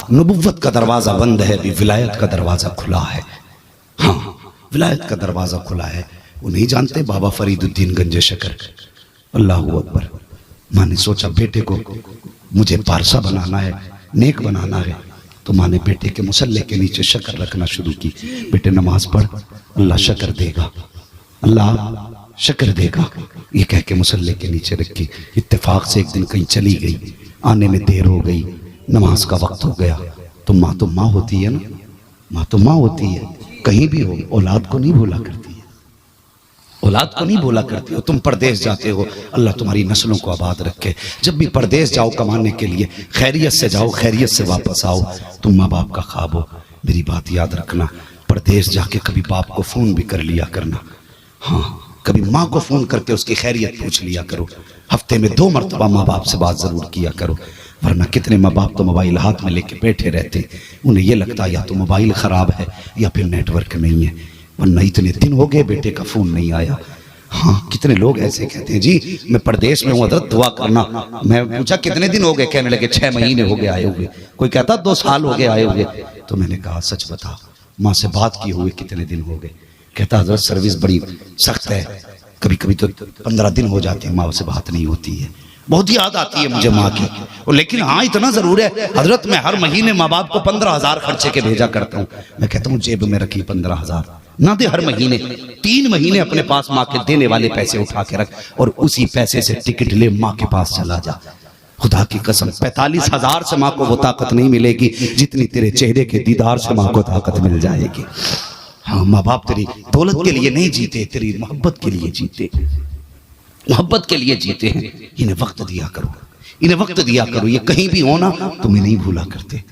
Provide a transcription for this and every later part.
नबुव्वत का दरवाजा बंद है, अभी विलायत का दरवाजा खुला है। हाँ, विलायत का दरवाजा खुला है। वो नहीं जानते बाबा फरीदुद्दीन गंजे शकर, अल्लाह अकबर। माँ ने सोचा बेटे को मुझे पारसा बनाना है, नेक बनाना है, तो माँ ने बेटे के मुसल्ले के नीचे शक्कर रखना शुरू की। बेटे नमाज पढ़, अल्लाह शक्कर देगा, अल्लाह शक्कर देगा, ये कह के मुसल्ले के नीचे रखी। इत्तेफाक से एक दिन कहीं चली गई, आने में देर हो गई, नमाज का वक्त हो गया। तो माँ होती है ना, माँ तो माँ होती है, कहीं भी हो औलाद को नहीं भूला करती है, औलाद को नहीं भूला करती हो। तुम परदेश जाते हो, अल्लाह तुम्हारी नस्लों को आबाद रखे। जब भी परदेश जाओ कमाने के लिए, खैरियत से जाओ, खैरियत से वापस आओ। तुम माँ बाप का ख्वाब हो, मेरी बात याद रखना, परदेश जाके कभी बाप को फोन भी कर लिया करना। हाँ, कभी माँ को फोन करके उसकी खैरियत पूछ लिया करो। हफ्ते में 2 मरतबा माँ बाप से बात जरूर किया करो, वरना कितने माँ बाप तो मोबाइल हाथ में लेके बैठे रहते, उन्हें ये लगता या तो मोबाइल खराब है या फिर नेटवर्क नहीं है, वरना इतने दिन हो गए बेटे का फोन नहीं आया। हाँ, कितने लोग ऐसे कहते हैं जी मैं परदेश में हूँ हजरत दुआ करना। मैं पूछा कितने दिन हो गए, कहने लगे 6 महीने हो गए आए हुए। कोई कहता 2 साल हो गए आए हुए। तो मैंने कहा सच बता, माँ से बात किए हुए कितने दिन हो गए? कहता हजरत सर्विस बड़ी सख्त है, कभी कभी तो 15 दिन हो जाते हैं माँ से बात नहीं होती है। बहुत याद आती है मुझे माँ की, और लेकिन हाँ इतना जरूर है हजरत मैं हर महीने माँ बाप को 15,000 खर्चे के भेजा करता हूँ। मैं कहता हूँ जेब में रखी 15,000 ना दे, हर महीने 3 महीने अपने पास माँ के देने वाले पैसे उठा के रख, और उसी पैसे से टिकट ले माँ के पास चला जा। खुदा की कसम 45,000 से माँ को वो ताकत नहीं मिलेगी जितनी तेरे चेहरे के दीदार से माँ को ताकत मिल जाएगी। हाँ, माँ बाप तेरी दौलत के लिए नहीं जीते, तेरी मोहब्बत के लिए जीते, मोहब्बत के लिए जीते हैं। इन्हें वक्त दिया करो, इन्हें वक्त दिया करो। ये कहीं भी हो ना, तुम्हें नहीं भूला करते,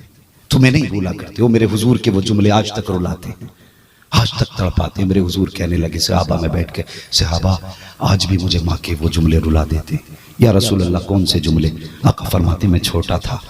तुम्हें नहीं भूला करते। वो मेरे हुजूर के वो जुमले आज तक रुलाते हैं, आज तक तड़पाते। मेरे हुजूर कहने लगे सहाबा में बैठ के, सहाबा आज भी मुझे माँ के वो जुमले रुला देते। या रसूल अल्लाह कौन से जुमले? आका फरमाते मैं छोटा था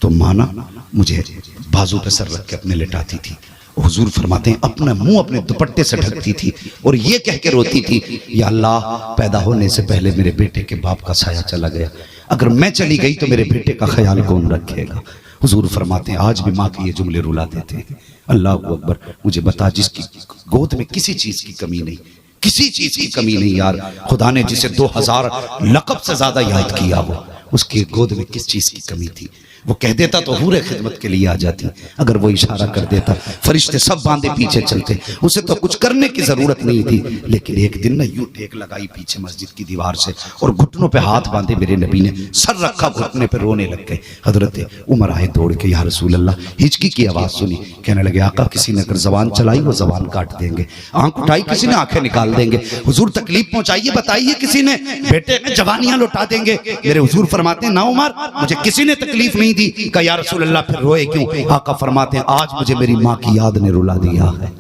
तो माँ ना मुझे बाजू पे सर रख के अपने लिटाती थी। हुजूर फरमाते हैं अपना मुंह अपने दुपट्टे से ढकती थी और ये कह के रोती थी, या अल्लाह पैदा होने से पहले मेरे बेटे के बाप का साया चला गया, अगर मैं चली गई तो मेरे बेटे का ख्याल कौन रखेगा? हुजूर फरमाते हैं आज भी माँ के ये जुमले रुला देते हैं। अल्लाह अकबर, मुझे बता जिसकी गोद में किसी चीज की कमी नहीं, किसी चीज की कमी नहीं यार, खुदा ने जिसे 2000 लक़ब से ज्यादा याद किया वो उसकी गोद में किस चीज की कमी थी? वो कह देता तो हूरे खिदमत के लिए आ जाती, अगर वो इशारा कर देता फरिश्ते सब बांधे पीछे चलते, उसे तो कुछ करने की जरूरत नहीं थी। लेकिन एक दिन ना यूं टेक लगाई पीछे मस्जिद की दीवार से और घुटनों पे हाथ बांधे मेरे नबी ने सर रखा, घुटने पे रोने लग गए। हजरत उमर आए दौड़ के, या रसूल अल्लाह, हिचकी की आवाज सुनी, कहने लगे आका किसी ने अगर जबान चलाई वो जबान काट देंगे, आंख उठाई किसी ने आंखें निकाल देंगे। हुजूर तकलीफ पहुंचाइए बताइए किसी ने, बेटे में जवानियां लौटा देंगे। मेरे हुजूर फरमाते हैं ना उमर, मुझे किसी ने तकलीफ नहीं दी। कहा या रसूल अल्लाह फिर रोए क्यों? आका फरमाते हैं आज मुझे मेरी माँ की याद ने रुला दिया है।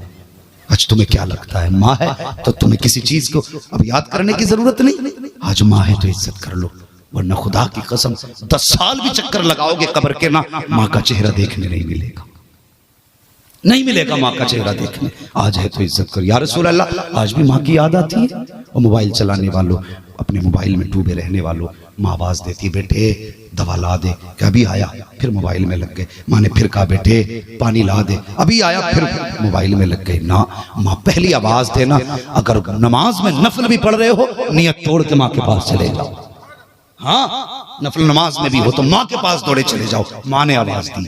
आज तुम्हें क्या लगता है माँ है तो तुम्हें किसी चीज को अब याद करने की जरूरत नहीं? आज माँ है तो इज्जत कर लो, वरना खुदा की कसम 10 साल भी चक्कर लगाओगे कब्र के ना, माँ का चेहरा देखने नहीं मिलेगा, नहीं मिलेगा माँ का चेहरा देखने। आज है तो इज्जत करो। या रसूल अल्लाह आज भी माँ की याद आती है? और मोबाइल चलाने वालों, अपने मोबाइल में डूबे रहने वालों, माँ आवाज देती बेटे दवा ला दे, क्या अभी आया, फिर मोबाइल में लग गए। माँ ने फिर कहा बेटे पानी ला दे, अभी आया, फिर मोबाइल में लग गए। ना, माँ पहली आवाज देना, अगर नमाज में नफल भी पढ़ रहे हो नियत तोड़ के माँ के पास चले जाओ। हाँ, नफल नमाज में भी हो तो माँ के पास दौड़े चले जाओ, माँ ने आवाज दी,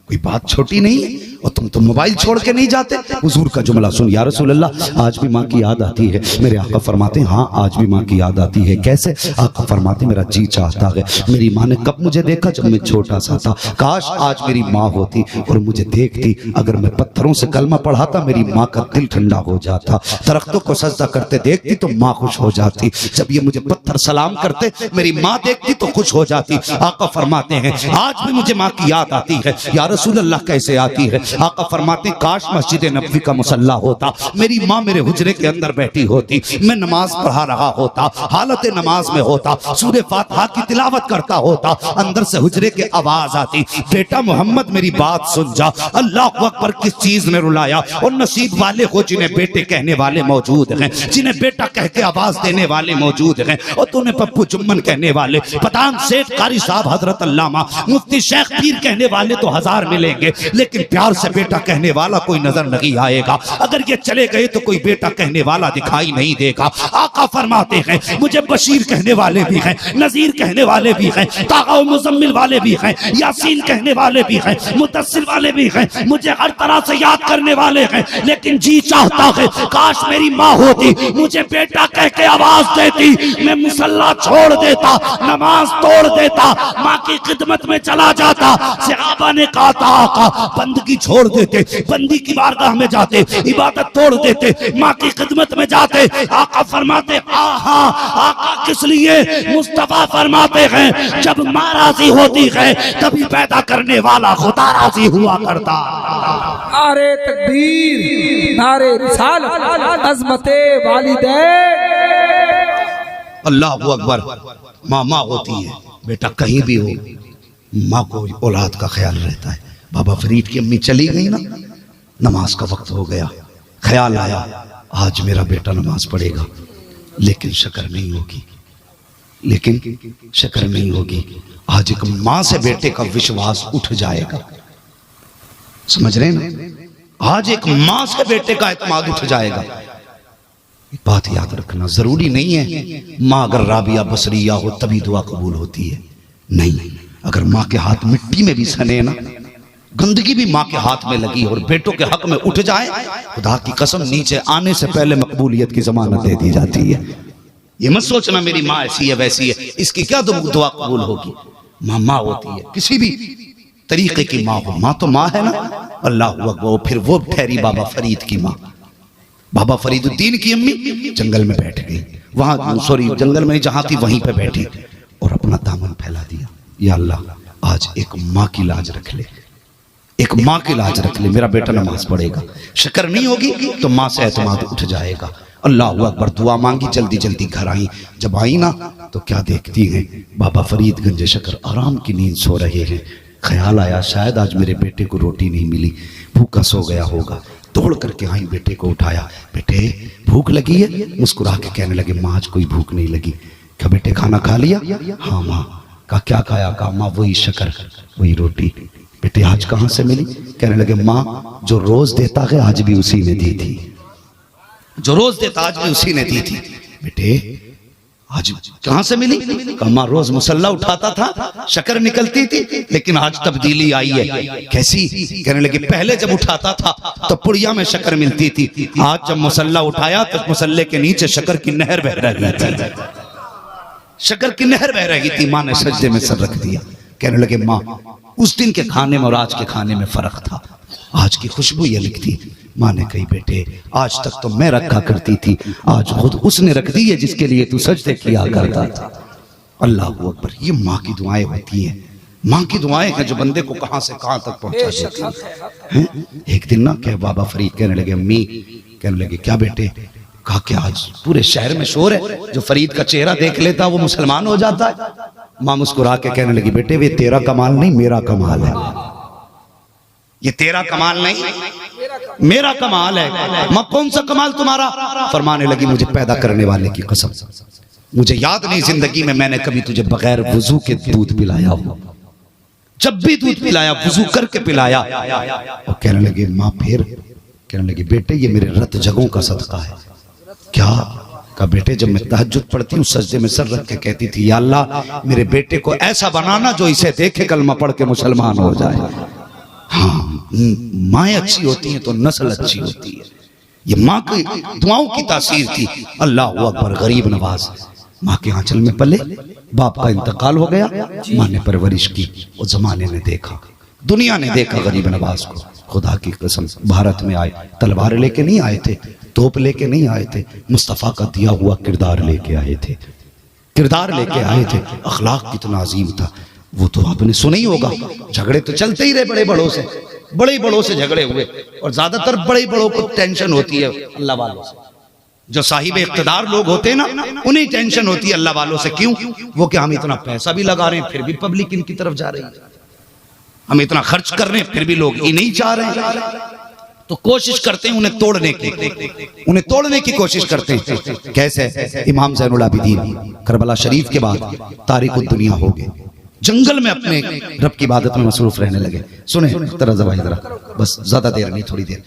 कोई बात छोटी नहीं है। और तुम तो मोबाइल छोड़ के नहीं जाते। हुजूर का जुमला सुन, या रसूल अल्लाह आज भी माँ की याद आती है। मेरे आका फरमाते हैं हाँ आज भी माँ की याद आती है। कैसे? आका फरमाते मेरा जी चाहता है मेरी माँ ने कब मुझे देखा, जब मैं छोटा सा था, काश आज मेरी माँ होती और मुझे देखती, अगर मैं पत्थरों से कलमा पढ़ाता मेरी माँ का दिल ठंडा हो जाता, दरख्तों को सजदा करते देखती तो माँ खुश हो जाती, जब ये मुझे पत्थर सलाम करते मेरी माँ देखती तो खुश हो जाती। आका फरमाते हैं आज भी मुझे माँ की याद आती है। या रसूल अल्लाह कैसे आती है? आका फरमाते काश मस्जिद नबवी का मुसल्ला होता, मेरी माँ मेरे हुजरे के अंदर बैठी होती, मैं नमाज पढ़ा रहा होता, हालत नमाज में होता, सूरे फातिहा की तिलावत करता होता, अंदर से हुजरे के आवाज आती, बेटा मोहम्मद मेरी बात सुन जा। अल्लाह अकबर, किस चीज ने रुलाया? और नसीब वाले हो जिन्हें बेटे कहने वाले मौजूद हैं, जिन्हें बेटा कह के आवाज देने वाले मौजूद हैं, और तूने पप्पू जुम्मन कहने वाले, पठान सेठ कारी साहब, हजरत अल्लामा मुफ्ती शेख पीर कहने वाले तो हजार मिलेंगे, लेकिन प्यार से बेटा कहने वाला कोई नजर नहीं आएगा। अगर ये चले गए तो कोई बेटा कहने वाला दिखाई नहीं देगा। आका फरमाते हैं मुझे बशीर कहने वाले भी हैं, नजीर कहने वाले भी हैं, तागा मुजम्मिल वाले भी हैं, यासीन कहने वाले भी हैं, मुदस्सिर वाले भी हैं, मुझे हर तरह से याद करने वाले हैं, लेकिन जी चाहता है काश मेरी माँ होती, मुझे बेटा कह के आवाज देती, मैं मुसल्ला छोड़ देता, नमाज तोड़ देता, माँ की खिदमत में चला जाता। सहाबा ने कहा था आका बंदगी छोड़ देते, बंदी की बारगाह में जाते, इबादत तोड़ देते, माँ की खिदमत में जाते। आका फरमाते आहा, आका किस लिए? मुस्तफा फरमाते हैं जब माँ राजी होती है तभी पैदा करने वाला खुदा राजी हुआ करता। नारे तकबीर, नारे रिसालत, अज़मते वालिदैन। अल्लाहु अकबर। माँ माँ होती है, बेटा कहीं भी हो माँ को औलाद का ख्याल रहता है। बाबा फरीद की अम्मी चली गई ना, नमाज का वक्त हो गया, ख्याल आया आज मेरा बेटा नमाज पढ़ेगा, लेकिन शक्र नहीं होगी, लेकिन शक्र नहीं होगी। आज एक माँ से बेटे का विश्वास उठ जाएगा, समझ रहे ना? आज एक माँ से बेटे का एतमाद उठ जाएगा। बात याद रखना, जरूरी नहीं है माँ अगर राबिया बसरिया हो तभी दुआ कबूल होती है, नहीं। अगर माँ के हाथ मिट्टी में भी सने ना, गंदगी भी माँ के हाथ में लगी और बेटों के हक में उठ जाए, खुदा की कसम नीचे आने से पहले मकबूलियत की जमानत दे दी जाती है। ये मत सोचना मेरी माँ ऐसी है वैसी है, इसकी क्या दुआ कबूल होगी। माँ माँ होती है, किसी भी तरीके की माँ हो, माँ तो माँ है ना। अल्लाह अकबर। फिर वो ठहरी बाबा फरीद की माँ, बाबा फरीदुद्दीन की अम्मी जंगल में बैठ गई, वहां सॉरी जंगल में जहां थी वहीं पे बैठी और अपना दामन फैला दिया, या अल्लाह आज एक माँ की लाज रख ले, एक माँ की लाज रख ले, मेरा बेटा नमाज पढ़ेगा। शक्र नहीं होगी तो माँ से एतमाद उठ जाएगा। अल्लाह अकबर। दुआ मांगी, जल्दी जल्दी घर आई। जब आई ना तो क्या देखती हैं, बाबा फरीद गंजे शक्र आराम की नींद सो रहे हैं। ख्याल आया शायद आज मेरे बेटे को रोटी नहीं मिली, भूखा सो गया होगा। दौड़ करके आई, बेटे को उठाया, बेटे भूख लगी है? मुस्कुरा के कहने लगे माँ आज कोई भूख नहीं लगी। क्या बेटे खाना खा लिया? हाँ माँ। कहा क्या खाया? कहा माँ वही शक्कर, वही रोटी। बेटे आज कहाँ से मिली? कहने लगे माँ जो रोज देता है आज भी उसी ने दी थी, जो रोज देता आज भी उसी ने दी थी। बेटे आज कहां से मिली? कहा माँ रोज मुसल्ला उठाता था, शक्कर निकलती थी, लेकिन आज तब्दीली आई है। कैसी? कहने लगे पहले जब उठाता था तो पुड़िया में शक्कर मिलती थी, आज जब मुसल्ला उठाया तो मुसल्ले के नीचे शक्कर की नहर बह रही थी, शक्कर की नहर बह रही थी। माँ ने सजदे में सर रख दिया। कहने लगे माँ उस दिन के खाने में और आज के खाने में फर्क था, आज की खुशबू ये लिखती। माँ ने कही बेटे आज तक तो मैं रखा करती थी, आज खुद उसने रख दी है जिसके लिए तू सजदे किया करता था। अल्लाह अकबर। ये माँ की दुआएं होती हैं, माँ की दुआएं हैं जो बंदे को कहां से कहां तक पहुंचा देती हैं। एक दिन ना क्या बाबा फरीद कहने लगे अम्मी, कहने लगे क्या बेटे? कहा कि आज पूरे शहर में शोर है, जो फरीद का चेहरा देख लेता वो मुसलमान हो जाता है। माँ मुस्कुरा के कहने लगी बेटे ये तेरा कमाल नहीं मेरा कमाल है, ये तेरा कमाल नहीं मेरा कमाल है। माँ कौन सा कमाल तुम्हारा? फरमाने लगी मुझे पैदा करने वाले की कसम, मुझे याद नहीं जिंदगी में मैंने कभी तुझे बगैर वुजू के दूध पिलाया हो, जब भी दूध पिलाया वुजू करके पिलाया। और कहने लगे माँ फिर? कहने लगी बेटे ये मेरे रत जगहों का सदका है। क्या? कहा बेटे जब मैं तहज्जुद पढ़ती हूँ सजदे में सर रख के कहती थी या अल्लाह मेरे बेटे को ऐसा बनाना जो इसे देखे कलमा पढ़ के मुसलमान हो जाए। हाँ माएँ अच्छी होती हैं तो नस्ल अच्छी होती है, ये माँ की दुआओं की तासीर थी। अल्लाह अकबर। गरीब नवाज माँ के आंचल में पले, बाप का इंतकाल हो गया, माँ ने परवरिश की, और जमाने ने देखा, दुनिया ने देखा गरीब नवाज को। खुदा की कसम भारत में आए तलवार लेके नहीं आए थे, तोप लेके नहीं आए थे, मुस्तफ़ा का दिया हुआ किरदार लेके आए थे, किरदार लेके आए थे। अखलाक कितना अजीम था वो तो आपने सुना ही होगा। झगड़े तो चलते ही रहे बड़े बड़ों से, बड़े बड़ों से झगड़े हुए, और ज्यादातर बड़े बड़ों को टेंशन होती है अल्लाह वालों से। जो साहिब इख्तिदार लोग होते हैं ना, उन्हें टेंशन होती है अल्लाह वालों से। क्यों? वो कि हम इतना पैसा भी लगा रहे हैं फिर भी पब्लिक इनकी तरफ जा रही है, हम इतना खर्च कर रहे हैं फिर भी लोग इन्हीं चाह रहे हैं। तो कोशिश करते हैं उन्हें तोड़ने की कोशिश करते हैं। कैसे? इमाम ज़ैनुल आबिदीन करबला शरीफ के बाद तारिकुद दुनिया हो गए, जंगल में अपने रब की इबादत में मसरूफ रहने लगे। सुने जरा बस, ज्यादा देर नहीं, थोड़ी देर।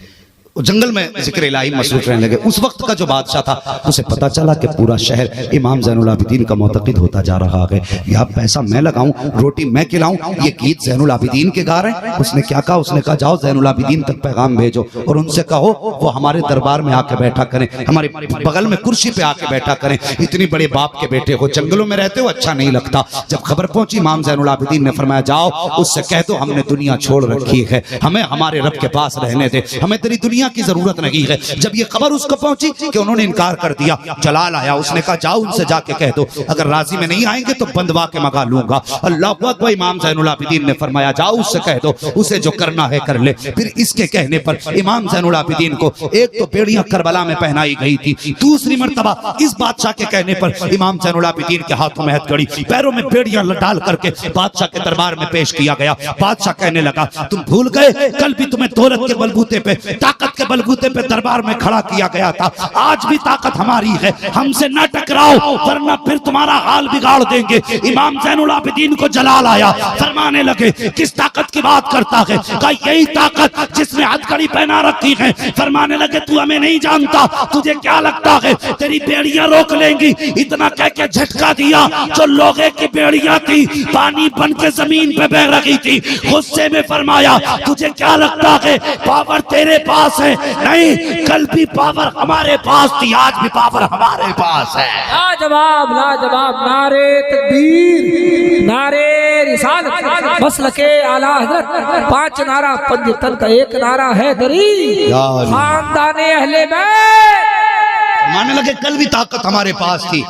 वो जंगल में जिक्र इलाही मसरूफ रहने लगे। उस वक्त का जो बादशाह था उसे पता चला कि पूरा शहर इमाम ज़ैनुल आबिदीन का मुतक़िद होता जा रहा है। या पैसा मैं लगाऊं, रोटी मैं खिलाऊं, ये गीत ज़ैनुल आबिदीन के गा रहे हैं। उसने क्या कहा? उसने कहा जाओ ज़ैनुल आबिदीन तक पैगाम भेजो और उनसे कहो वो हमारे दरबार में आके बैठा करें, हमारे बगल में कुर्सी पे आके बैठा करें। इतनी बड़े बाप के बेटे हो, जंगलों में रहते हो, अच्छा नहीं लगता। जब खबर पहुंची इमाम ज़ैनुल आबिदीन ने फरमाया जाओ उससे कह दो हमने दुनिया छोड़ रखी है, हमें हमारे रब के पास रहने दे, हमें तेरी दुनिया की जरूरत नहीं है। जब ये खबर उसको पहुंची कि उन्होंने इनकार कर दिया, जलाल आया, उसने कहा जाओ उनसे जाके कह दो अगर राजी में नहीं आएंगे तो बंदवा के मगा लूंगा। अल्लाह अकबर। इमाम ज़ैनुल आबिदीन ने फरमाया जाओ उससे कह दो, उसे जो करना है कर ले। फिर इसके कहने पर इमाम ज़ैनुल आबिदीन को एक तो बेड़ियां करबला में पहनाई गई थी, दूसरी मर्तबा इस बादशाह के कहने पर इमाम ज़ैनुल आबिदीन के हाथों में हथकड़ी, पैरों में बेड़ियां डाल करके बादशाह के दरबार में पेश किया गया। बादशाह कहने लगा तुम भूल गए कल भी तुम्हें दौलत के बलबूते पे, ताकत के बलबूते पे दरबार में खड़ा किया गया था, आज भी ताकत हमारी है, हमसे न टकराओ वरना फिर तुम्हारा हाल बिगाड़ देंगे। इमाम ज़ैनुल आबिदीन को जलाल आया, फरमाने लगे किस ताकत की बात करता है? कहा यही ताकत जिसने हथकड़ी पहना रखी है। फरमाने लगे तू हमें नहीं जानता, तुझे क्या लगता है तेरी बेड़ियां रोक लेंगी? इतना कह के झटका दिया, जो लोहे की बेड़ियां थी पानी बन के जमीन पे बह रही थी। गुस्से में फरमाया तुझे क्या लगता है पावर तेरे पास है? नहीं, कल भी पावर हमारे पास थी, आज भी पावर हमारे पास है। लाजवाब लाजवाब, नारे तकबीर, नारे रिसालत, मसलके आला हज़रत, 5 नारा पंजतन का एक नारा है दरी खानदाने अहले बैत। मानने लगे कल भी ताकत हमारे पास थी,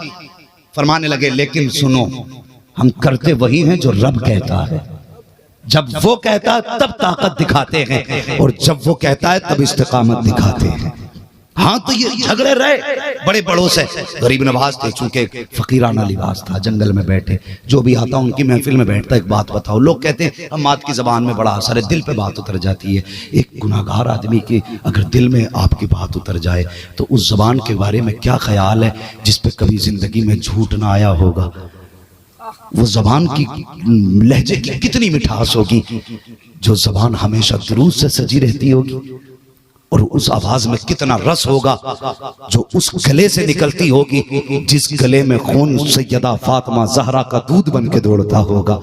फरमाने लगे लेकिन सुनो हम करते वही हैं जो रब कहता है। जब वो कहता है तब ताकत दिखाते हैं और जब वो कहता है तब इस्तिकामत दिखाते हैं। हाँ तो ये झगड़े रहे बड़े बड़ों से। गरीब नवाज थे, चूंकि फकीराना लिबास था, जंगल में बैठे, जो भी आता उनकी महफिल में बैठता एक बात बताओ। लोग कहते हैं अम्मात की जबान में बड़ा असर है, दिल पे बात उतर जाती है। एक गुनाहगार आदमी की अगर दिल में आपकी बात उतर जाए तो उस जबान के बारे में क्या ख्याल है जिस पे कभी जिंदगी में झूठ ना आया होगा। वो जबान की लहजे की कितनी मिठास होगी, जो जबान हमेशा दुरूद से सजी रहती होगी, और उस आवाज में कितना रस होगा जो उस गले से निकलती होगी जिस गले में खून सैयदा फातिमा जहरा का दूध बन के दौड़ता होगा।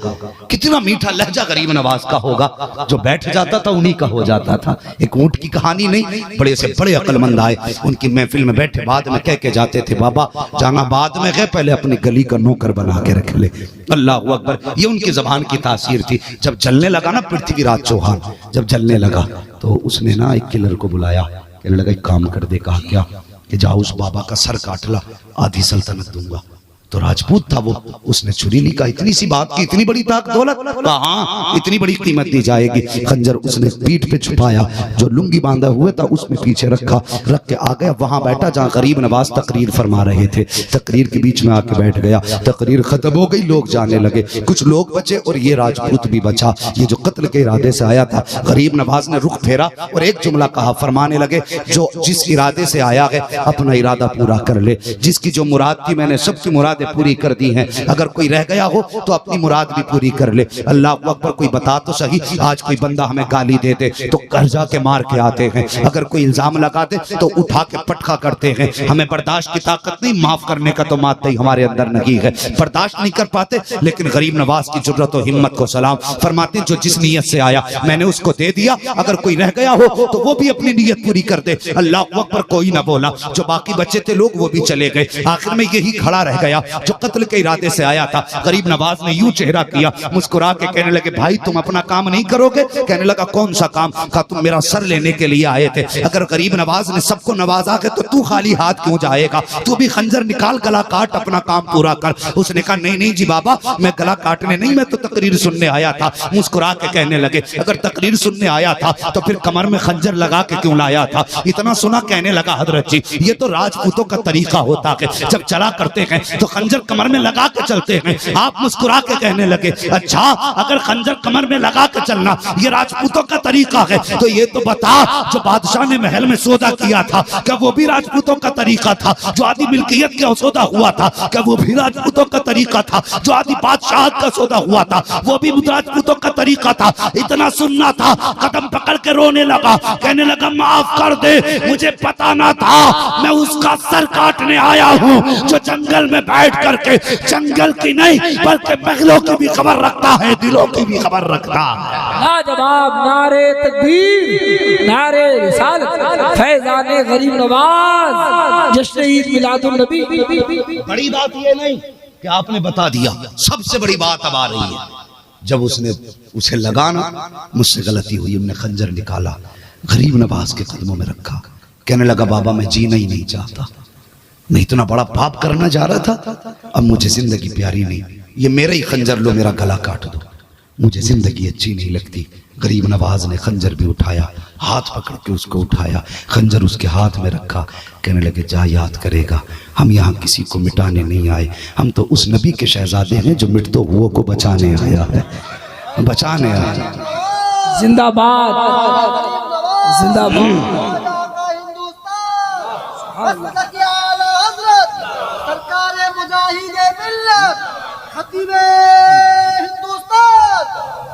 कितना मीठा लहजा गरीब नवाज का होगा, जो बैठ जाता था उन्हीं का हो जाता था। एक ऊंट की कहानी नहीं, बड़े से बड़े अक्लमंद आए उनकी महफिल में बैठे, बाद में कह के जाते थे बाबा जाना बाद में गए, पहले अपनी गली का नौकर बना के रख ले। अल्लाह अकबर, ये उनकी जबान की तासीर थी। जब जलने लगा ना पृथ्वीराज चौहान, जब जलने लगा तो उसने ना एक किलर को बुलाया, कहने लगा एक काम कर दे। कहा क्या? कि जाओ उस बाबा का सर काट ला, आधी सल्तनत दूंगा। तो राजपूत था वो, उसने छुरी ली, कहा इतनी सी बात की इतनी बड़ी ताकत दौलत? कहा हाँ इतनी बड़ी कीमत दी जाएगी। खंजर उसने पीठ पे छुपाया, जो लुंगी बांधा हुआ था उसमें पीछे रखा, रख के आ गया वहां बैठा जहां गरीब नवाज तकरीर फरमा रहे थे। तकरीर के बीच में आके बैठ गया, तकरीर खत्म हो गई, लोग जाने लगे, कुछ लोग बचे और ये राजपूत भी बचा। ये जो कत्ल के इरादे से आया था, गरीब नवाज ने रुख फेरा और एक जुमला कहा, फरमाने लगे जो जिस इरादे से आया है अपना इरादा पूरा कर ले, जिसकी जो मुराद थी मैंने सबकी मुराद पूरी कर दी हैं, अगर कोई रह गया हो तो अपनी मुराद भी पूरी कर ले। अल्लाह अकबर, कोई बता तो सही, आज कोई बंदा हमें गाली दे दे तो घर जाके मार के आते हैं, अगर कोई इल्जाम लगा दे तो उठा के पटखा करते हैं। हमें बर्दाश्त की ताकत नहीं, माफ करने का तो मात्ता ही हमारे अंदर नहीं है, बर्दाश्त नहीं कर पाते। लेकिन गरीब नवाज की जुर्रत और हिम्मत को सलाम, फरमाते जो जिस नीयत से आया मैंने उसको दे दिया, अगर कोई रह गया हो तो वो भी अपनी नीयत पूरी कर दे। अल्लाह अकबर, कोई ना बोला, जो बाकी बचे थे लोग वो भी चले गए, आखिर में यही खड़ा रह गया। जो कत्ल के इरादे से आया था। गरीब नवाज ने यूं चेहरा किया, मुस्कुरा के कहने लगे भाई तुम अपना काम नहीं करोगे? कहने लगा कौन सा काम? कहा तुम मेरा सर लेने के लिए आए थे। अगर गरीब नवाज ने सबको नवाजा के तो तू खाली हाथ क्यों जाएगा? तू भी खंजर निकाल, गला काट, अपना काम पूरा कर। उसने कहा नहीं नहीं जी बाबा, मैं गला काटने नहीं, मैं तो तकरीर सुनने आया था। मुस्कुरा के कहने लगे अगर तकरीर सुनने आया था तो फिर कमर में खंजर लगा के क्यों लाया था? इतना सुना कहने लगा हजरत जी ये तो राजपूतों का तरीका होता है, जब चला करते हैं तो खंजर कमर में लगा के चलते हैं। आप मुस्कुरा के कहने लगे अच्छा अगर खंजर कमर में लगा के चलना ये राजपूतों का तरीका है तो ये तो बता जो बादशाह ने महल में सौदा किया था क्या वो भी राजपूतों का तरीका था? जो आदि मिल्कियत का सौदा हुआ था क्या वो भी राजपूतों का तरीका था? जो आदि बादशाह का सौदा हुआ था वो भी राजपूतों का तरीका था? इतना सुनना था, कदम पकड़ के रोने लगा, कहने लगा माफ कर दे, मुझे पता ना था, मैं उसका सर काटने आया हूँ जो जंगल में बैठ करके जंगल की नहीं बल्कि महलों की भी खबर रखता है, दिलों की भी खबर रखता है। लाजवाब नारे तकबीर, नारे रिसालत, फैज़ाने गरीब नवाज, जश्न ईद मिलादुन नबी। बड़ी बात ये नहीं कि आपने बता दिया, सबसे बड़ी बात अब आ रही है। जब उसने उसे लगाना, मुझसे गलती हुई, हमने खंजर निकाला, गरीब नवाज के कदमों में रखा, कहने लगा बाबा मैं जीना ही नहीं चाहता, मैं इतना बड़ा पाप करना जा रहा था, अब मुझे जिंदगी प्यारी नहीं, ये मेरा ही खंजर लो, मेरा गला काट दो, मुझे जिंदगी अच्छी नहीं लगती। गरीब नवाज ने खंजर भी उठाया, हाथ पकड़ के उसको उठाया, खंजर उसके हाथ में रखा, कहने लगे जा याद करेगा, हम यहाँ किसी को मिटाने नहीं आए, हम तो उस नबी के शहजादे हैं जो मिटतो हुओं को बचाने आया है, बचाने आया। जिंदाबाद जिंदाबाद।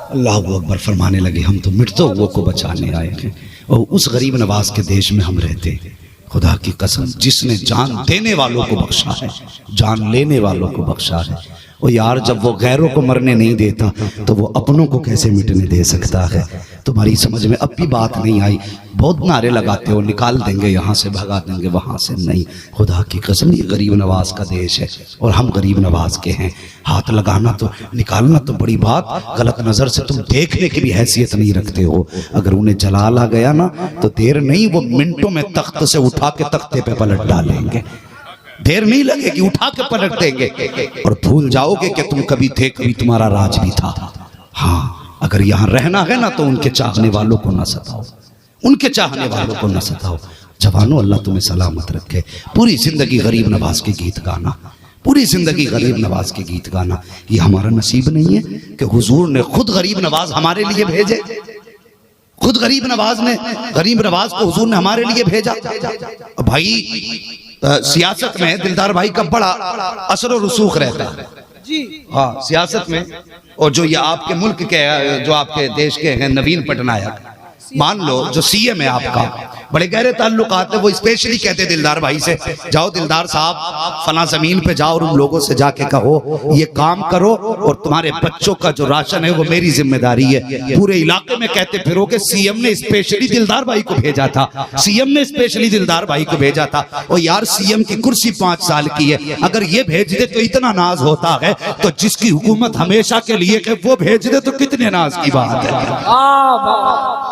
अल्लाह अकबर फरमाने लगे हम तो मिटते हुओं को बचाने आए हैं और उस गरीब नवाज के देश में हम रहते हैं। खुदा की कसम जिसने जान देने वालों को बख्शा है, जान लेने वालों को बख्शा है। और यार जब वो गैरों को मरने नहीं देता तो वो अपनों को कैसे मिटने दे सकता है? तुम्हारी समझ में अब भी बात नहीं आई। बहुत नारे लगाते हो निकाल देंगे यहाँ से, भगा देंगे वहाँ से, नहीं, खुदा की कसम ये गरीब नवाज का देश है और हम गरीब नवाज के हैं। हाथ लगाना तो निकालना तो बड़ी बात, गलत नजर से तुम देखने की भी हैसियत नहीं रखते हो। अगर उन्हें जलाल आ गया ना तो देर नहीं, वो मिनटों में तख्त से उठा के तख्ते पे पलट डालेंगे, देर नहीं लगेगी, उठा के पलट देंगे और भूल जाओगे कि तुम कभी थे, कभी तुम्हारा राज भी था। हाँ अगर यहाँ रहना है ना तो उनके चाहने वालों को ना सताओ, उनके चाहने वालों को ना सताओ। जवानों अल्लाह तुम्हें सलामत रखे। पूरी जिंदगी गरीब नवाज के गीत गाना, पूरी जिंदगी गरीब नवाज के गीत गाना, ये हमारा नसीब नहीं है कि हुजूर ने खुद गरीब नवाज हमारे लिए भेजे, खुद गरीब नवाज को हुजूर ने हमारे लिए भेजा। भाई सियासत में दिलदार भाई का बड़ा असर और रसूख रहता है जी। हाँ सियासत में, और जो ये आपके मुल्क के जो आपके देश के हैं नवीन पटनायक, मान लो जो सीएम है आपका, बड़े गहरे ताल्लुकात है, वो स्पेशली कहते दिलदार भाई से जाओ दिलदार साहब फला जमीन पे जाओ और उन लोगों से जाके कहो ये काम करो और तुम्हारे बच्चों का जो राशन है वो मेरी जिम्मेदारी है। पूरे इलाके में कहते फिरोगे सीएम ने स्पेशली दिलदार भाई को भेजा था, सीएम ने स्पेशली दिलदार भाई को भेजा था। और यार सीएम की कुर्सी 5 साल की है, अगर ये भेज दे तो इतना नाज होता है, तो जिसकी हुकूमत हमेशा के लिए है वो भेज दे तो कितने नाज की बात है,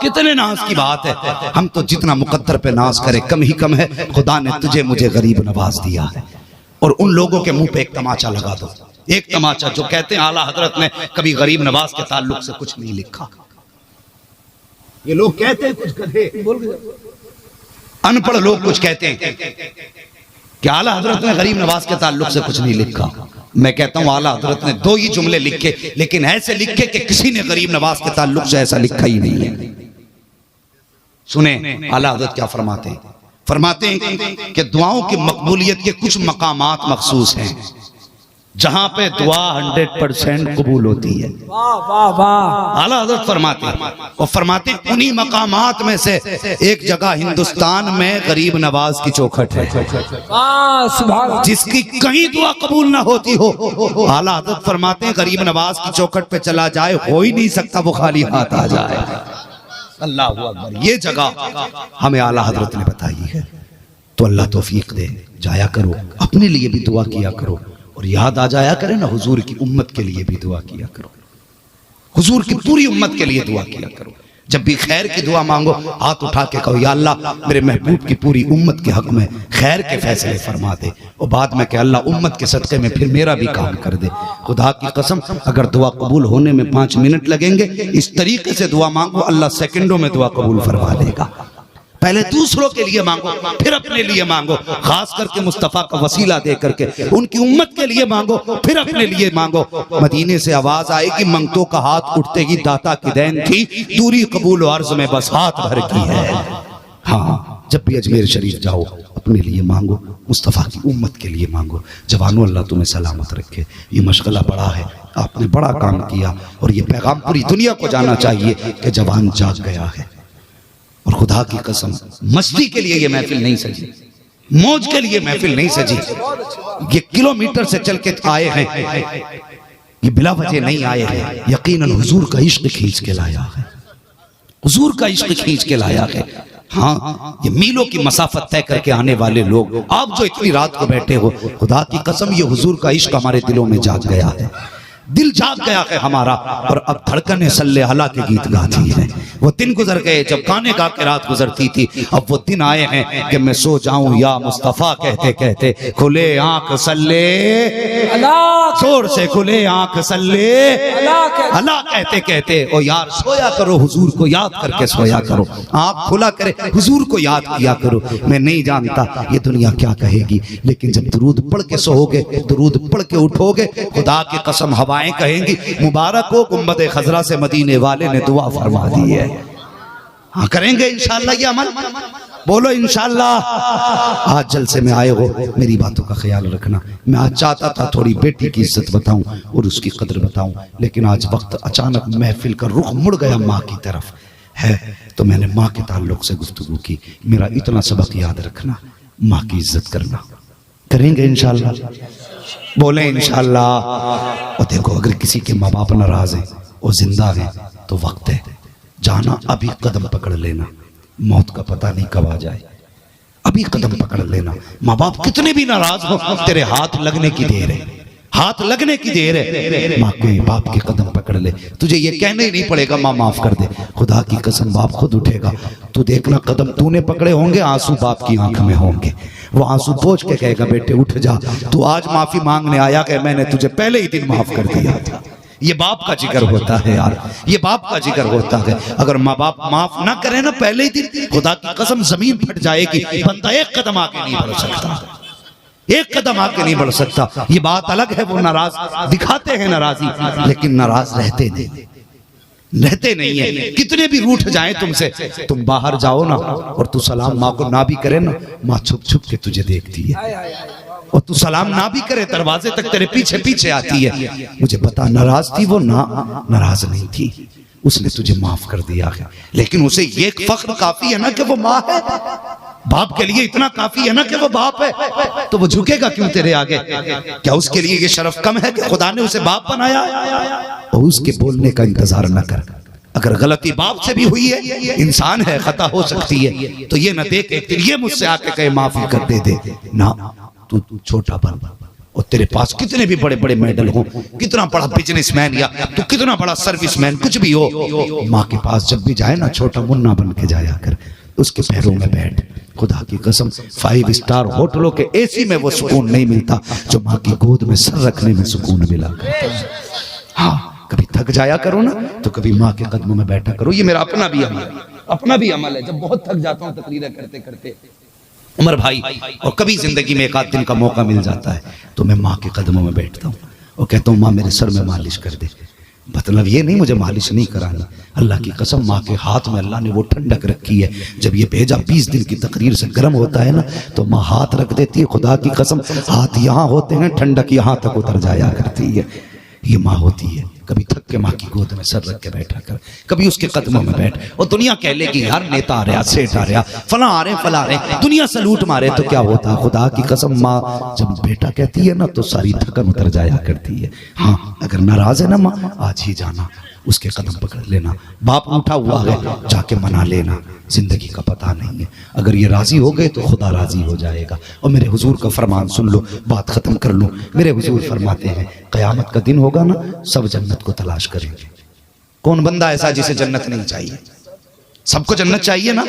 कितने नाज की बात है। हम तो जितना मुकद्दर पे नाज करे कम ही कम है। खुदा ने तुझे मुझे गरीब नवाज दिया है। और उन लोगों के मुंह पे एक तमाचा लगा दो, एक तमाचा, जो कहते हैं आला हजरत ने कभी गरीब नवाज के ताल्लुक से कुछ नहीं लिखा। ये लोग कहते हैं कुछ गधे, अनपढ़ लोग कुछ कहते हैं कि आला हजरत ने गरीब नवाज के ताल्लुक से कुछ नहीं लिखा। मैं कहता हूं आला हजरत ने 2 ही जुमले लिखे, लेकिन ऐसे लिखे कि किसी ने गरीब नवाज के ताल्लुक से ऐसा लिखा ही नहीं है। सुने आला हजरत क्या फरमाते हैं, फरमाते हैं कि दुआओं की मकबूलियत के कुछ मकामात मखसूस हैं जहां पे दुआ 100% कबूल होती है। वाह वाह वाह। आला हजरत फरमाते हैं, और फरमाते हैं उन्हीं मकामात में से एक जगह हिंदुस्तान में गरीब नवाज की चौखट है, जिसकी कहीं दुआ कबूल ना होती हो। आला हजरत फरमाते हैं गरीब नवाज की चौखट पे चला जाए, हो ही नहीं सकता वो खाली हाथ आ जाए। अल्लाह अकबर। ये जगह हमें आला हजरत ने बताई है, तो अल्लाह तौफीक दे, जाया करो, अपने लिए भी दुआ किया करो और याद आ जाया करे ना, हुजूर की उम्मत के लिए भी दुआ किया करो, हुजूर की पूरी उम्मत के लिए दुआ किया करो। जब भी खैर की दुआ मांगो हाथ उठा के कहो, या अल्लाह मेरे महबूब की पूरी उम्मत के हक में खैर के फैसले फरमा दे, और बाद में कि अल्लाह उम्मत के सदक़े में फिर मेरा भी काम कर दे। खुदा की कसम अगर दुआ कबूल होने में 5 मिनट लगेंगे, इस तरीके से दुआ मांगो, अल्लाह सेकंडों में दुआ कबूल फरमा देगा। पहले दूसरों के लिए मांगो, फिर अपने लिए मांगो, खास करके मुस्तफ़ा का वसीला दे करके उनकी उम्मत के लिए मांगो, फिर अपने लिए मांगो। मदीने से आवाज आएगी, मंगतों का हाथ उठते ही दाता की देन थी, दूरी कबूल अर्ज में बस हाथ भर की है। हाँ, जब भी अजमेर शरीफ जाओ अपने लिए मांगो, मुस्तफ़ा की उम्मत के लिए मांगो। जवानों, अल्लाह तुम्हें सलामत रखे। ये मशगला बड़ा है, आपने बड़ा काम किया, और ये पैगाम पूरी दुनिया को जाना चाहिए कि जवान जाग गया है। और खुदा की कसम मस्ती के लिए ये महफिल नहीं सजी, मौज के लिए महफिल नहीं सजी। ये किलोमीटर से चल के आए हैं, ये बिला वजह नहीं आए हैं। यकीनन हुजूर का इश्क खींच के लाया है, हुजूर का इश्क खींच के लाया है। हाँ, ये मीलों की मसाफत तय करके आने वाले लोग, आप जो इतनी रात को बैठे हो, खुदा की कसम ये हुजूर का इश्क हमारे दिलों में जाग गया है, दिल जाग गया है हमारा। और अब धड़कने सल्ले अला के गीत गाती है। वो दिन गुजर गए जब गाने गा के रात गुजरती थी, अब वो दिन आए हैं कि मैं सो जाऊं या मुस्तफा कहते कहते खुले आंख सल्ले अल्लाह, जोर से खुले आंख सल्ले अल्लाह कहते कहते। ओ यार सोया करो, हुजूर को याद करके सोया करो, आंख खुला करे हुजूर को याद किया करो। मैं नहीं जानता ये दुनिया क्या कहेगी, लेकिन जब दुरूद पढ़ के सोओगे, दुरूद पढ़ के उठोगे, खुदा की कसम हवाएं कहेंगी मुबारक हो गुंबद खजरा से मदीने वाले ने दुआ फरमा दी है। हाँ, करेंगे इंशाअल्लाह ये अमल, बोलो इंशाअल्लाह। आज जलसे में आए हो, मेरी बातों का ख्याल रखना। मैं आज चाहता था थोड़ी बेटी की इज्जत बताऊं और उसकी कदर बताऊं, लेकिन आज वक्त अचानक महफिल का रुख मुड़ गया माँ की तरफ है, तो मैंने माँ के ताल्लुक से गुफ्तगू की। मेरा इतना सबक याद रखना, माँ की इज्जत करना। करेंगे इंशाअल्लाह, बोले इंशाअल्लाह। और देखो, अगर किसी के माँ बाप नाराज हैं और जिंदा हैं तो वक्त है जाना, अभी कदम पकड़ लेना, मौत का पता नहीं कब आ जाए, अभी कदम पकड़ लेना। माँ बाप कितने भी नाराज हो, तेरे हाथ लगने की देर है, हाथ लगने की देर है। माँ के बाप के कदम पकड़ ले, तुझे ये कहना ही नहीं पड़ेगा माँ माफ कर दे। खुदा की कसम बाप खुद उठेगा, तू देखना कदम तूने पकड़े होंगे, आंसू बाप की आंख में होंगे। वो आंसू पोंछ के कहेगा, बेटे उठ जा, तू आज माफी मांगने आया कि मैंने तुझे पहले ही दिन माफ कर दिया था। ये बाप का जिक्र होता है यार, ये बाप का जिक्र होता है। अगर माँ बाप माफ ना करे ना पहले ही दिन, खुदा की कसम जमीन फट जाएगी, बंदा एक कदम आगे नहीं बढ़ सकता, एक कदम आगे नहीं बढ़ सकता। ये बात अलग है, वो नाराज दिखाते हैं नाराजी, लेकिन नाराज रहते नहीं है। कितने भी रूठ जाएं तुमसे, तुम बाहर जाओ ना और तू सलाम माँ को ना भी करे ना, माँ छुप छुप के तुझे देखती है, और तू सलाम ना भी करे दरवाजे तक तेरे पीछे पीछे आती है। मुझे पता नाराज थी वो, ना नाराज नहीं थी, उसने तुझे माफ कर दिया है, लेकिन उसे ये फख्र काफी है ना कि वो माँ है। बाप के लिए इतना काफी है ना कि वो बाप है, तो वो झुकेगा क्यों तेरे आगे? क्या उसके लिए ये शरफ कम है कि खुदा ने उसे बाप बनाया? और उसके बोलने का इंतजार न कर। अगर गलती बाप से भी हुई है, इंसान है, खता हो सकती है, तो ये न देख एक दिन ये मुझसे आके कहे माफी कर दे ना, तू छोटा बन। और तेरे पास कितने भी बड़े बड़े मेडल हो, कितना बड़ा बिजनेसमैन या तू कितना बड़ा सर्विसमैन कुछ भी हो, माँ के पास जब भी जाए ना छोटा मुन्ना बन के जाया कर, उसके पैरों में बैठ। खुदा की कसम 5 स्टार होटलों के एसी में वो सुकून नहीं मिलता जो माँ की गोद में सर रखने में सुकून मिला। हाँ, कभी थक जाया करो ना तो कभी माँ के कदमों में बैठा करो। ये मेरा अपना भी अमल है। जब बहुत थक जाता हूँ तकरीरें करते करते उमर भाई, और कभी जिंदगी में एक आध दिन का मौका मिल जाता है तो मैं माँ के कदमों में बैठता हूँ और कहता हूँ माँ मेरे सर में मालिश कर दे। मतलब ये नहीं मुझे मालिश नहीं करानी, अल्लाह की कसम माँ के हाथ में अल्लाह ने वो ठंडक रखी है। जब ये भेजा 20 दिन की तकरीर से गर्म होता है ना तो माँ हाथ रख देती है, खुदा की कसम हाथ यहाँ होते हैं, ठंडक यहाँ तक उतर जाया करती है। ये माँ होती है। कभी थक के माँ की गोद में सर रख के बैठा कर, कभी उसके कदमों में बैठ। और दुनिया कह लेगी यार नेता आ रहा, सेठ आ रहा, फला आ रहे फला आ रहे, दुनिया सलूट मारे तो क्या होता? खुदा की कसम माँ जब बेटा कहती है ना तो सारी थकन उतर जाया करती है। हाँ, अगर नाराज है ना माँ आज ही जाना, उसके कदम पकड़ लेना। बाप उठा हुआ है, जाके मना लेना, जिंदगी का पता नहीं है। अगर ये राजी हो गए तो खुदा राजी हो जाएगा। और मेरे हुजूर का फरमान सुन लो, बात खत्म कर लूं। मेरे हुजूर फरमाते हैं क़यामत का दिन होगा ना, सब जन्नत को तलाश करेंगे। कौन बंदा ऐसा जिसे जन्नत नहीं चाहिए? सबको जन्नत चाहिए ना।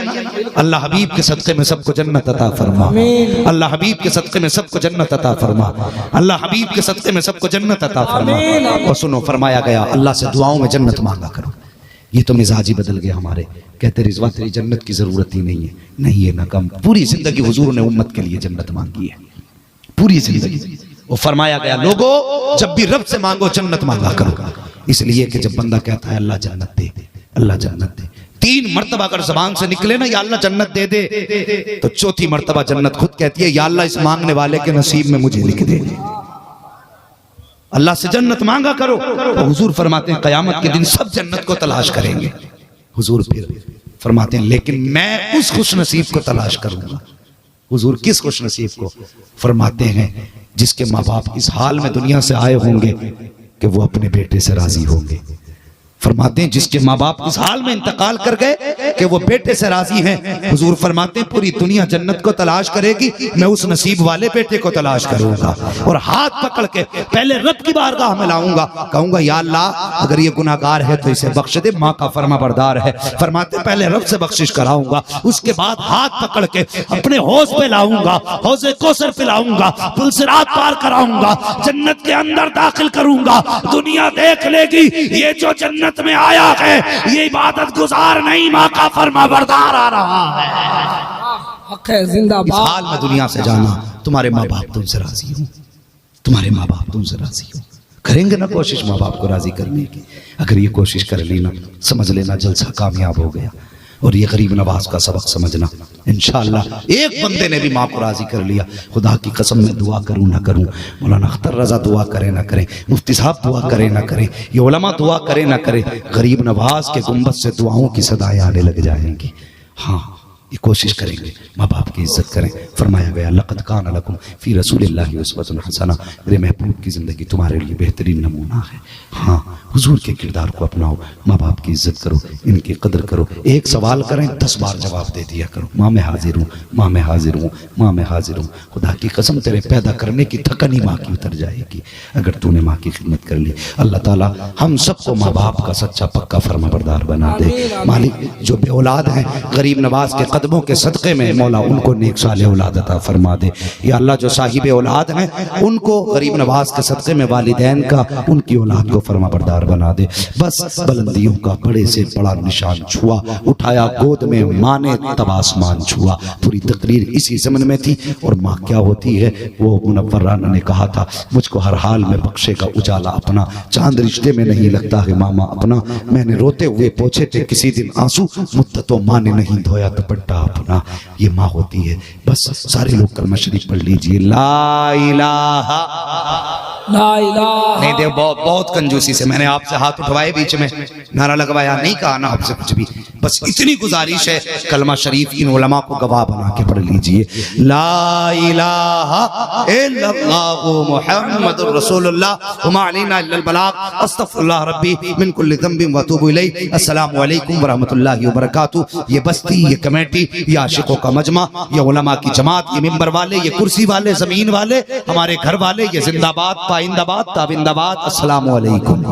अल्लाह हबीब के सदक़े में सबको जन्नत अता फरमा। अल्लाह हबीब के सदक़े में सबको जन्नत अता फरमा। अल्लाह हबीब के सदक़े में सबको जन्नत अता फरमा। और सुनो, फरमाया गया अल्लाह से दुआओं में जन्नत मांगा करो। ये तो मिजाज ही बदल गया हमारे। कहते रिजवा तेरी जन्नत की जरूरत ही नहीं है। नहीं है ना कम, पूरी जिंदगी हुजूर ने उम्मत के लिए जन्नत मांगी है, पूरी जिंदगी। वो फरमाया गया लोगो जब भी रब से मांगो जन्नत मांगा करो। इसलिए कि जब बंदा कहता है अल्लाह जन्नत दे, अल्लाह जन्नत दे, 3 मर्तबा अगर जबान से निकले ना या अल्लाह जन्नत दे दे, तो चौथी मर्तबा जन्नत खुद कहती है या अल्लाह इस मांगने वाले के नसीब में मुझे लिख दे। अल्लाह से जन्नत मांगा करो। तो हुजूर फरमाते हैं क़यामत के दिन सब जन्नत को तलाश करेंगे। हुजूर फिर फरमाते हैं लेकिन मैं उस खुश नसीब को तलाश करूंगा। हुजूर किस खुश नसीब को? फरमाते हैं जिसके माँ बाप इस हाल में दुनिया से आए होंगे कि वो अपने बेटे से राजी होंगे। फरमाते हैं जिसके माँ बाप इस हाल में इंतकाल कर गए कि वो बेटे से राजी हैं। हुजूर फरमाते हैं पूरी दुनिया जन्नत को तलाश करेगी, मैं उस नसीब वाले बेटे को तलाश करूंगा और हाथ पकड़ के पहले रब की बारगाह में लाऊंगा, कहूंगा या अल्लाह अगर ये गुनाहगार है तो इसे बख्श दे, माँ का फरमा बरदार है। फरमाते हैं पहले रब से बख्शिश कराऊंगा, उसके बाद हाथ पकड़ के अपने हौज पे लाऊंगा, हौज़े कौसर पे लाऊंगा, पुल सिरात पार कराऊंगा, जन्नत के अंदर दाखिल करूंगा। दुनिया देख लेगी ये जो जन्नत में आया है ये इबादत गुजार नहीं, माँ का फरमा बरदार आ रहा है। जिंदाबाद। हाल में दुनिया से जाना, तुम्हारे माँ बाप तुमसे राजी हो, तुम्हारे माँ बाप तुमसे राजी हो। करेंगे ना कोशिश माँ बाप को राजी करने की? अगर ये कोशिश कर ली ना, समझ लेना जलसा कामयाब हो गया। और ये गरीब नवाज का सबक समझना, इंशाअल्लाह एक बंदे ने भी माँ को राजी कर लिया। खुदा की कसम मैं दुआ करूं ना करूं, मौलाना अख्तर रजा दुआ करे ना करे, मुफ्ती साहब दुआ करे ना करे, ये उलमा दुआ करे ना करे, गरीब नवाज के गुंबद से दुआओं की सदाएं आने लग जाएंगी। हाँ, ये कोशिश करेंगे, माँ बाप की इज्जत करें। फरमाया गया लक़द कान लकुम फ़ी रसूलिल्लाहि उस्वतुन हसना, मेरे महबूब की ज़िंदगी तुम्हारे लिए बेहतरीन नमूना है। हाँ, हुजूर के किरदार को अपनाओ, माँ बाप की इज्जत करो, इनकी कदर करो। एक सवाल करें 10 बार जवाब दे दिया करो, माँ मैं हाजिर हूँ, माँ मैं हाजिर हूँ, माँ मैं हाजिर हूँ। खुदा की कसम तेरे पैदा करने की थकन ही माँ की उतर जाएगी अगर तूने माँ की खिदमत कर ली। अल्लाह ताला हम सबको माँ बाप का सच्चा पक्का फरमाबरदार बना दे। मालिक जो बे औलाद हैं गरीब नवाज के कदमों के सदक़े में मौला उनको नेक साले औलाद अता फरमा दे। या अल्लाह जो साहिब औलाद हैं उनको गरीब नवाज के सदक़े में वालिदैन का, उनकी औलाद को फरमाबरदार बना दे। बस बुलंदियों का बड़े से बड़ा निशान छुआ, उठाया गोद में माँ ने तब आसमान छुआ। पूरी तकरीर इसी ज़मन में थी। और माँ क्या होती है वो मुनव्वर राना ने कहा था, मुझको हर हाल में बख्शेगा उजाला अपना, चांद रिश्ते में नहीं लगता है मामा अपना। मैंने रोते हुए पोछे थे किसी दिन आंसू, मुद्दतों माँ ने नहीं धोया दुपट्टा अपना। ये माँ होती है। बस सारे लोग कलमा शरीफ पढ़ लीजिए, ला इलाहा नहीं दे। बहुत कंजूसी से मैंने आपसे हाथ उठवाए, बीच में नारा लगवाया नहीं, कहा ना आपसे कुछ भी। बस इतनी गुजारिश है कलमा शरीफ इन उलमा को गवाह बना के पढ़ लीजिए, ला इलाहा इल्लल्लाहु मुहम्मदुर रसूलुल्लाह व मा अलैना इल्लल बलाग अस्तगफिरुल्लाह रब्बी मिन कुल्लि ज़ंबिन व अतूबु इलैहि। अस्सलामु अलैकुम व रहमतुल्लाहि व बरकातुहू। ये बस्ती, ये कमेटी, ये आशिकों का मजमा, ये उलमा की जमात, ये मिंबर वाले, ये कुर्सी वाले, जमीन वाले, हमारे घर वाले, ये जिंदाबाद, पाइंदाबाद, ताबिंदाबाद। अस्सलामु अलैकुम।